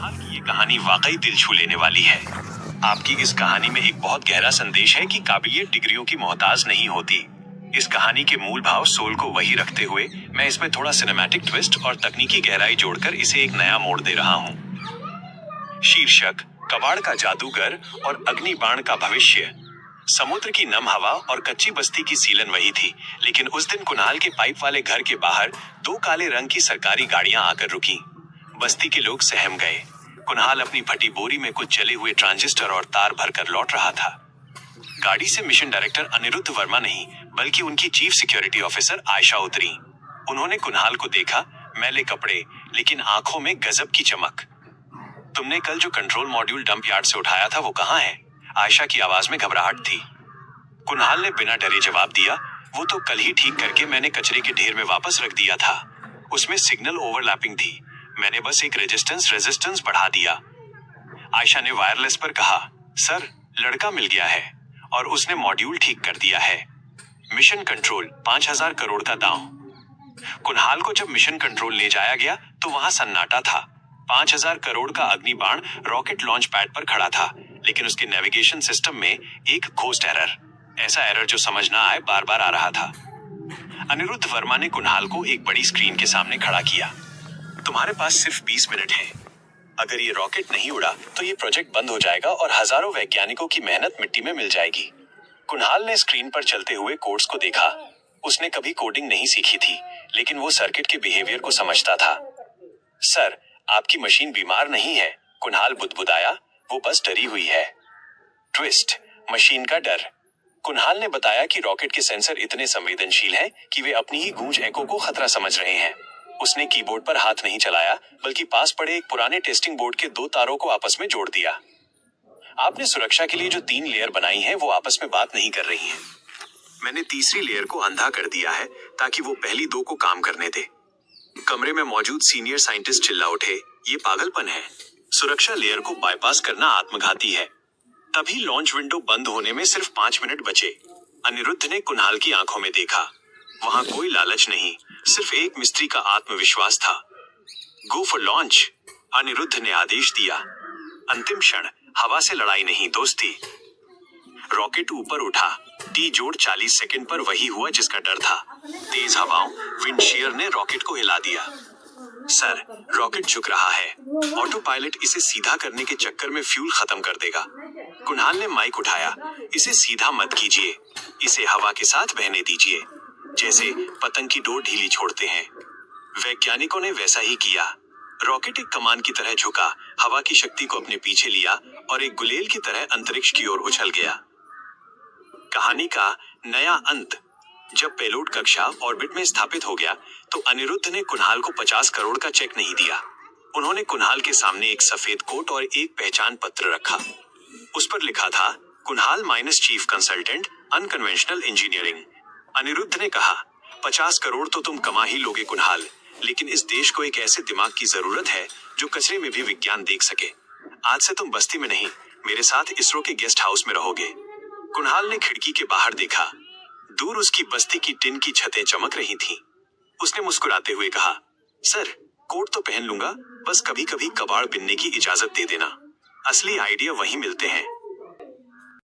कुणाल की ये कहानी वाकई दिल छू लेने वाली है। आपकी इस कहानी में एक बहुत गहरा संदेश है कि काबिलियत डिग्रियों की मोहताज नहीं होती। इस कहानी के मूल भाव सोल को वही रखते हुए मैं इसमें थोड़ा सिनेमैटिक ट्विस्ट और तकनीकी गहराई जोड़कर इसे एक नया मोड़ दे रहा हूँ। शीर्षक: कबाड़ का जादूगर और अग्निबाण का भविष्य। समुद्र की नम हवा और कच्ची बस्ती की सीलन वही थी, लेकिन उस दिन कुणाल के पाइप वाले घर के बाहर दो काले रंग की सरकारी गाड़ियां आकर रुकी। बस्ती के लोग सहम गए। कुणाल अपनी फटी बोरी में कुछ जले हुए ट्रांजिस्टर और तार भरकर लौट रहा था। गाड़ी से मिशन डायरेक्टर अनिरुद्ध वर्मा नहीं, बल्कि उनकी चीफ सिक्योरिटी ऑफिसर आयशा उतरी। उन्होंने कुणाल को देखा, मैले कपड़े लेकिन आंखों में गजब की चमक। तुमने कल जो कंट्रोल मॉड्यूल डंप यार्ड से उठाया था वो कहाँ है? आयशा की आवाज में घबराहट थी। कुणाल ने बिना डरे जवाब दिया, वो तो कल ही ठीक करके मैंने कचरे के ढेर में वापस रख दिया था। उसमें सिग्नल ओवरलैपिंग थी, मैंने बस एक रेजिस्टेंस बढ़ा दिया। आयशा ने वायरलेस पर कहा, सर, लड़का मिल गया है और उसने मॉड्यूल ठीक कर दिया है। मिशन कंट्रोल 5000 करोड़ का दांव। कुणाल को जब मिशन कंट्रोल ले जाया गया तो वहां सन्नाटा था। 5000 करोड़ का अग्निबाण रॉकेट लॉन्च पैड पर खड़ा था, लेकिन उसके नेविगेशन सिस्टम में एक घोस्ट एरर, ऐसा एरर जो समझ ना आए, बार बार आ रहा था। अनिरुद्ध वर्मा ने कुणाल को एक बड़ी स्क्रीन के सामने खड़ा किया। तुम्हारे पास सिर्फ 20 मिनट है। अगर ये रॉकेट नहीं उड़ा तो ये प्रोजेक्ट बंद हो जाएगा और हजारों वैज्ञानिकों की मेहनत मिट्टी में मिल जाएगी। कुणाल ने स्क्रीन पर चलते हुए कोड्स को देखा। उसने कभी कोडिंग नहीं सीखी थी, लेकिन वो सर्किट के बिहेवियर को समझता था। सर, आपकी मशीन बीमार नहीं है, कुणाल बुदबुदाया, वो बस डरी हुई है। ट्विस्ट: मशीन का डर। कुणाल ने बताया कि रॉकेट के सेंसर इतने संवेदनशील हैं कि वे अपनी ही गूंज एको को खतरा समझ रहे हैं। उसने कीबोर्ड पर हाथ नहीं चलाया, बल्कि पास पड़े एक पुराने टेस्टिंग बोर्ड के दो तारों को आपस में जोड़ दिया। आपने सुरक्षा के लिए जो 3 लेयर बनाई हैं, वो आपस में बात नहीं कर रही हैं। मैंने तीसरी लेयर को अंधा कर दिया है ताकि वो पहली 2 को काम करने दे। कमरे में मौजूद सीनियर साइंटिस्ट चिल्ला उठे, ये पागलपन है। सुरक्षा लेयर को बाईपास करना आत्मघाती है। तभी लॉन्च विंडो बंद होने में सिर्फ 5 मिनट बचे। अनिरुद्ध ने कुणाल की आंखों में देखा। वहां कोई लालच नहीं, सिर्फ एक मिस्त्री का आत्मविश्वास था। गो फॉर लॉन्च, अनिरुद्ध ने आदेश दिया। अंतिम क्षण, हवा से लड़ाई नहीं, दोस्ती। रॉकेट ऊपर उठा। टी जोड़ 40 सेकंड पर वही हुआ जिसका डर था। तेज हवाओं, विंड शीयर ने रॉकेट को हिला दिया। सर, रॉकेट झुक रहा है। ऑटो पायलट इसे सीधा करने के चक्कर में फ्यूल खत्म कर देगा। कुणाल ने माइक उठाया, इसे सीधा मत कीजिए, इसे हवा के साथ बहने दीजिए, जैसे पतंग की डोर ढीली छोड़ते हैं। वैज्ञानिकों ने वैसा ही किया। रॉकेट एक कमान की तरह झुका, हवा की शक्ति को अपने पीछे लिया और एक गुलेल की तरह अंतरिक्ष की ओर उछल गया। कहानी का नया अंत। जब पेलोड कक्षा ऑर्बिट में स्थापित हो गया तो अनिरुद्ध ने कुणाल को 50 करोड़ का चेक नहीं दिया। उन्होंने कुणाल के सामने एक सफेद कोट और एक पहचान पत्र रखा। उस पर लिखा था, Kunal minus chief consultant, unconventional engineering. Aniruddh ने कहा, 50 करोड़ तो तुम कमा ही लोगे कुणाल, लेकिन इस देश को एक ऐसे दिमाग की जरूरत है जो कचरे में भी विज्ञान देख सके। आज से तुम बस्ती में नहीं, मेरे साथ इसरो के गेस्ट हाउस में रहोगे। कुणाल ने खिड़की के बाहर देखा। दूर उसकी बस्ती की टिन की छतें चमक रही थीं। उसने मुस्कुराते हुए कहा, सर, कोट तो पहन लूंगा, बस कभी कभी कबाड़ बिनने की इजाजत दे देना। असली आइडिया वहीं मिलते हैं